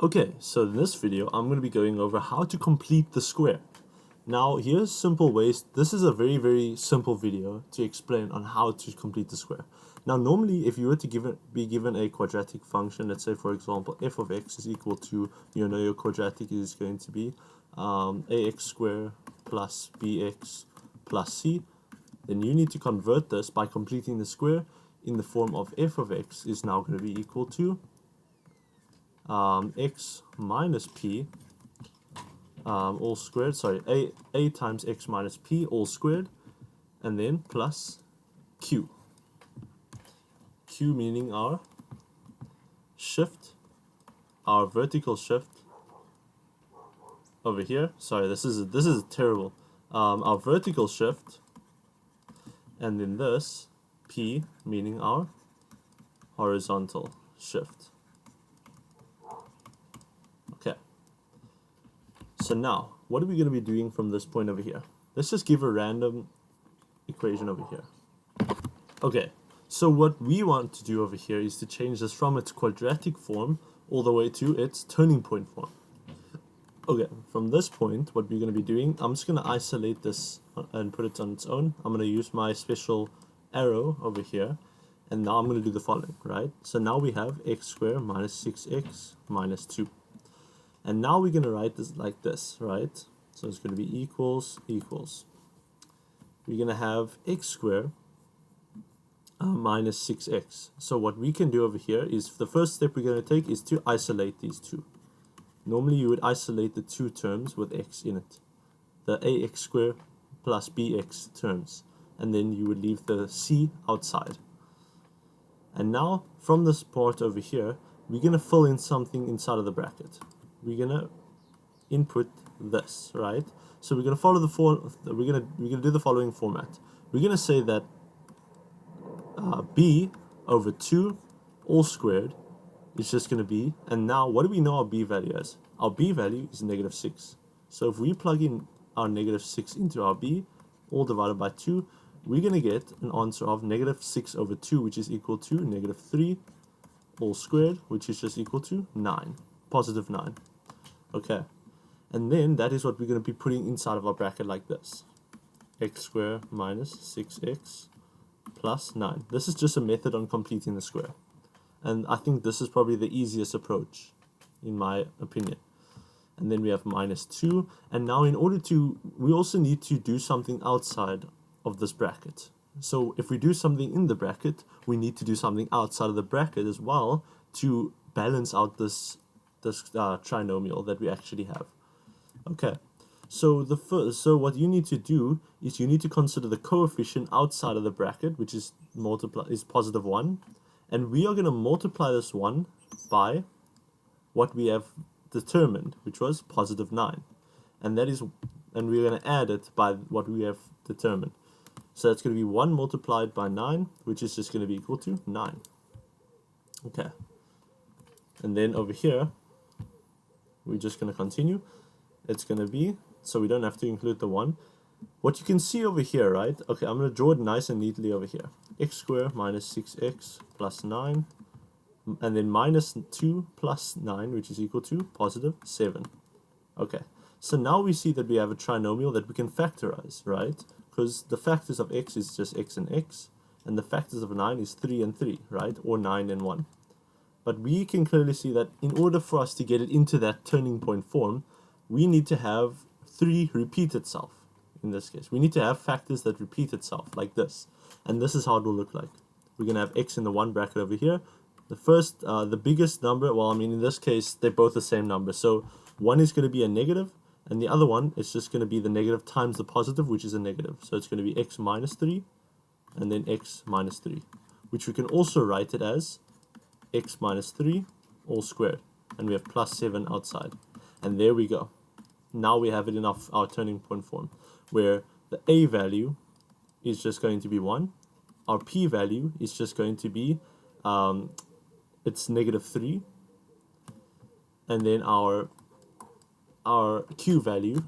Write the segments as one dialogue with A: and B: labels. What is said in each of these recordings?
A: Okay, so in this video, I'm going to be going over how to complete the square. Now, here's simple ways. This is a very simple video to explain on how to complete the square. Now, normally, if you were to be given a quadratic function, let's say, for example, f of x is equal to, your quadratic is going to be ax squared plus bx plus c, then you need to convert this by completing the square in the form of f of x is now going to be equal to x minus p all squared, a times x minus p all squared, and then plus q meaning our shift, our vertical shift over here. Sorry, this is terrible. Our vertical shift, and then this p meaning our horizontal shift. Okay, so now what are we going to be doing from this point over here? Let's just give a random equation over here. Okay, so what we want to do over here is to change this from its quadratic form all the way to its turning point form. Okay, from this point, what we're going to be doing, I'm just going to isolate this and put it on its own. I'm going to use my special arrow over here, and now I'm going to do the following, right? So now we have x squared minus 6x minus 2. And now we're going to write this like this, right? So it's going to be equals. We're going to have x squared minus 6x. So what we can do over here is the first step we're going to take is to isolate these two. Normally you would isolate the two terms with x in it, the ax squared plus bx terms, and then you would leave the c outside. And now from this part over here, we're going to fill in something inside of the bracket. We're going to input this, right? So we're going to follow we're going to do the following format. We're going to say that b over 2 all squared is just going to be, and now what do we know our b value as? Our b value is negative 6. So if we plug in our negative 6 into our b, all divided by 2, we're going to get an answer of negative 6 over 2, which is equal to negative 3 all squared, which is just equal to 9, positive 9. Okay, and then that is what we're going to be putting inside of our bracket like this. X squared minus 6x plus 9. This is just a method on completing the square. And I think this is probably the easiest approach, in my opinion. And then we have minus 2. And now we also need to do something outside of this bracket. So if we do something in the bracket, we need to do something outside of the bracket as well to balance out this trinomial that we actually have. Okay, so what you need to do is you need to consider the coefficient outside of the bracket, which is positive 1, and we are going to multiply this 1 by what we have determined, which was positive 9, and we're going to add it by what we have determined. So that's going to be 1 multiplied by 9, which is just going to be equal to 9. Okay, and then over here we're just going to continue. It's going to be, so we don't have to include the 1. What you can see over here, right? Okay, I'm going to draw it nice and neatly over here. X squared minus 6x plus 9, and then minus 2 plus 9, which is equal to positive 7. Okay, so now we see that we have a trinomial that we can factorize, right? Because the factors of x is just x and x, and the factors of 9 is 3 and 3, right? Or 9 and 1. But we can clearly see that in order for us to get it into that turning point form, we need to have 3 repeat itself. In this case, we need to have factors that repeat itself like this, and this is how it will look like. We're going to have x in the one bracket over here. The biggest number, well, I mean, in this case, they're both the same number. So one is going to be a negative, and the other one is just going to be the negative times the positive, which is a negative. So it's going to be x minus 3, and then x minus 3, which we can also write it as x minus 3 all squared, and we have plus 7 outside. And there we go. Now we have it in our turning point form, where the a value is just going to be 1, our p value is just going to be it's negative 3, and then our q value,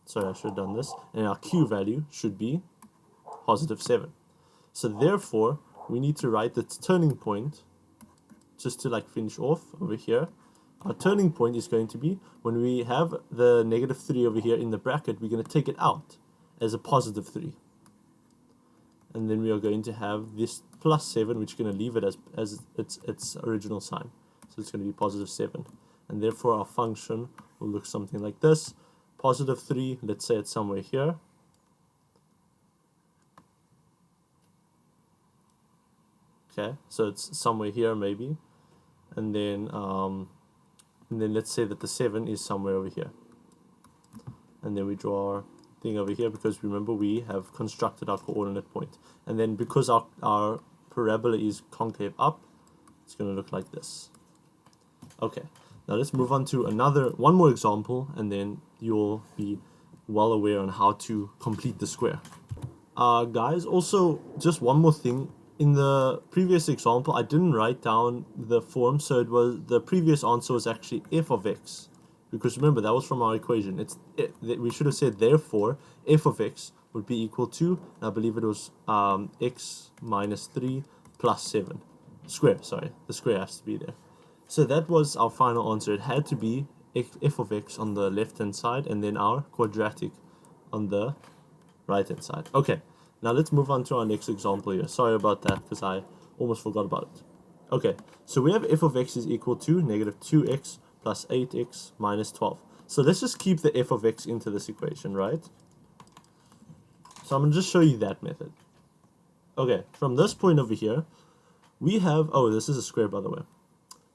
A: sorry, I should have done this, and our q value should be positive 7. So therefore we need to write the turning point, just to like finish off over here, our turning point is going to be when we have the negative 3 over here in the bracket, we're going to take it out as a positive 3. And then we are going to have this plus 7, which is going to leave it as its original sign. So it's going to be positive 7. And therefore our function will look something like this. Positive 3, let's say it's somewhere here. Okay, so it's somewhere here maybe. And then let's say that the 7 is somewhere over here. And then we draw our thing over here because remember we have constructed our coordinate point. And then because our parabola is concave up, it's going to look like this. Okay, now let's move on to one more example, and then you'll be well aware on how to complete the square. Guys, also just one more thing. In the previous example, I didn't write down the form, so the previous answer was actually f of x. Because remember, that was from our equation. We should have said, therefore, f of x would be equal to, I believe it was x minus 3 plus 7. Square, sorry. The square has to be there. So that was our final answer. It had to be f of x on the left-hand side, and then our quadratic on the right-hand side. Okay, now let's move on to our next example here. Sorry about that, because I almost forgot about it. Okay, so we have f of x is equal to negative 2x plus 8x minus 12. So let's just keep the f of x into this equation, right? So I'm going to just show you that method. Okay, from this point over here, we have, oh, this is a square by the way.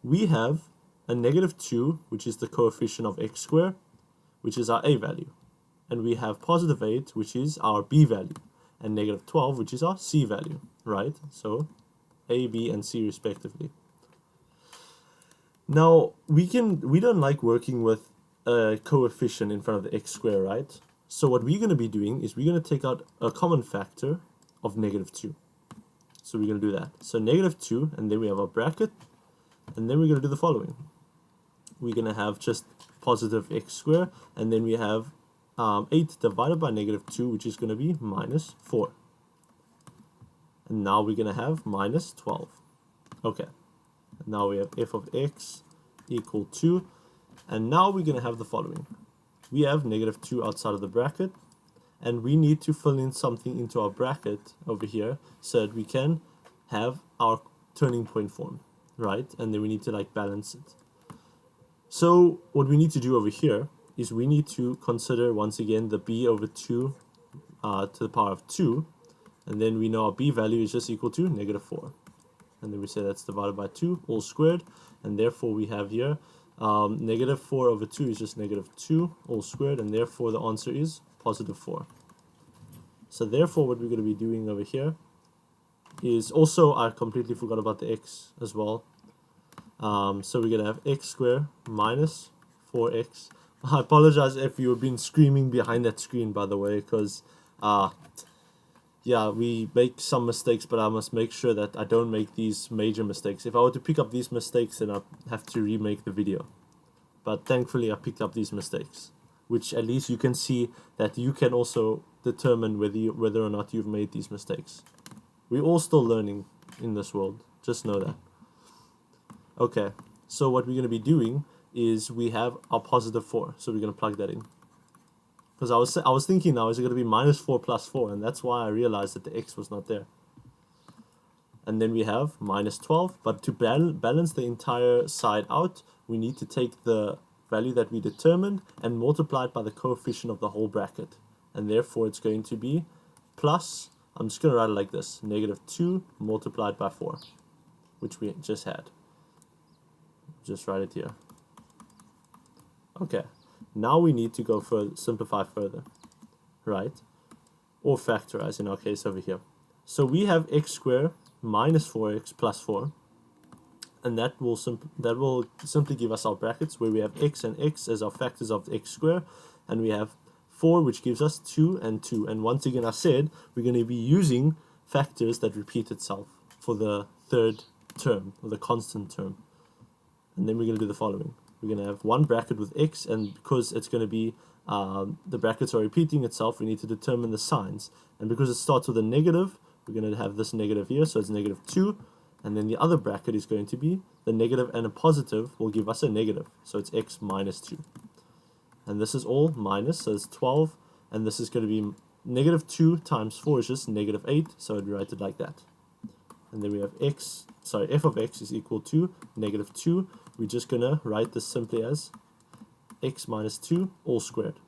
A: We have a negative 2, which is the coefficient of x squared, which is our a value. And we have positive 8, which is our b value. And negative 12, which is our c value, right? So a, b, and c respectively. Now, we don't like working with a coefficient in front of the x squared, right? So what we're going to be doing is we're going to take out a common factor of negative 2. So we're going to do that. So negative 2, and then we have our bracket, and then we're going to do the following. We're going to have just positive x squared, and then we have 8 divided by negative 2, which is going to be minus 4. And now we're going to have minus 12. Okay. Now we have f of x equal 2. And now we're going to have the following. We have negative 2 outside of the bracket. And we need to fill in something into our bracket over here so that we can have our turning point form, right? And then we need to like balance it. So what we need to do over here is we need to consider once again the b over 2 to the power of 2. And then we know our b value is just equal to negative 4. And then we say that's divided by 2 all squared, and therefore we have here negative 4 over 2 is just negative 2 all squared, and therefore the answer is positive 4. So therefore what we're going to be doing over here is also, I completely forgot about the x as well. So we're going to have x squared minus 4x. I apologize if you've been screaming behind that screen, by the way, because yeah, we make some mistakes, but I must make sure that I don't make these major mistakes. If I were to pick up these mistakes, then I have to remake the video. But thankfully, I picked up these mistakes, which at least you can see that you can also determine whether or not you've made these mistakes. We're all still learning in this world. Just know that. Okay, so what we're going to be doing is we have our positive 4. So we're going to plug that in. Because I was thinking now, is it going to be minus 4 plus 4? And that's why I realized that the x was not there. And then we have minus 12. But to balance the entire side out, we need to take the value that we determined and multiply it by the coefficient of the whole bracket. And therefore, it's going to be plus, I'm just going to write it like this, negative 2 multiplied by 4, which we just had. Just write it here. Okay. Now we need to go simplify further, right? Or factorize in our case over here. So we have x squared minus 4x plus 4. And that will simply give us our brackets where we have x and x as our factors of x squared. And we have 4, which gives us 2 and 2. And once again, I said we're going to be using factors that repeat itself for the third term, or the constant term. And then we're going to do the following. We're going to have one bracket with x, and because it's going to be, the brackets are repeating itself, we need to determine the signs. And because it starts with a negative, we're going to have this negative here, so it's negative 2. And then the other bracket is going to be the negative and a positive will give us a negative. So it's x minus 2. And this is all minus, so it's 12. And this is going to be negative 2 times 4 is just negative 8. So I'd write it like that. And then we have f of x is equal to negative 2. We're just going to write this simply as x minus 2 all squared.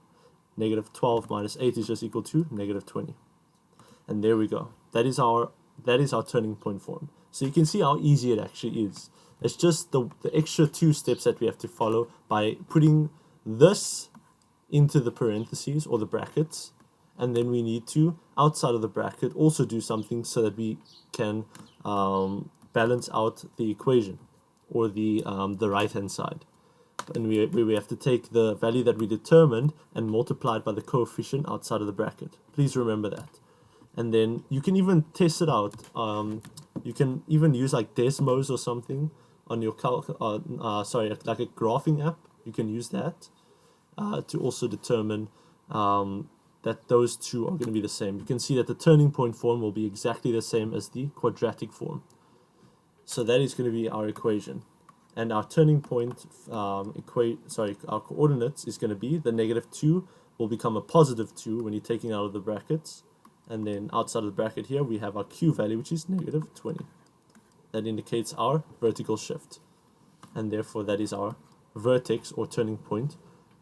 A: Negative 12 minus 8 is just equal to negative 20. And there we go. That is our turning point form. So you can see how easy it actually is. It's just the extra 2 steps that we have to follow by putting this into the parentheses or the brackets, and then we need to, outside of the bracket, also do something so that we can balance out the equation or the right hand side. And we have to take the value that we determined and multiply it by the coefficient outside of the bracket. Please remember that. And then you can even test it out. You can even use like Desmos or something on your like a graphing app. You can use that to also determine that those two are going to be the same. You can see that the turning point form will be exactly the same as the quadratic form. So that is going to be our equation. And our turning point, our coordinates is going to be the negative 2 will become a positive 2 when you're taking out of the brackets. And then outside of the bracket here, we have our Q value, which is negative 20. That indicates our vertical shift. And therefore, that is our vertex or turning point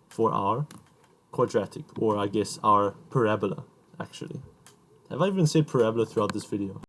A: for our quadratic, or I guess our parabola, actually. Have I even said parabola throughout this video?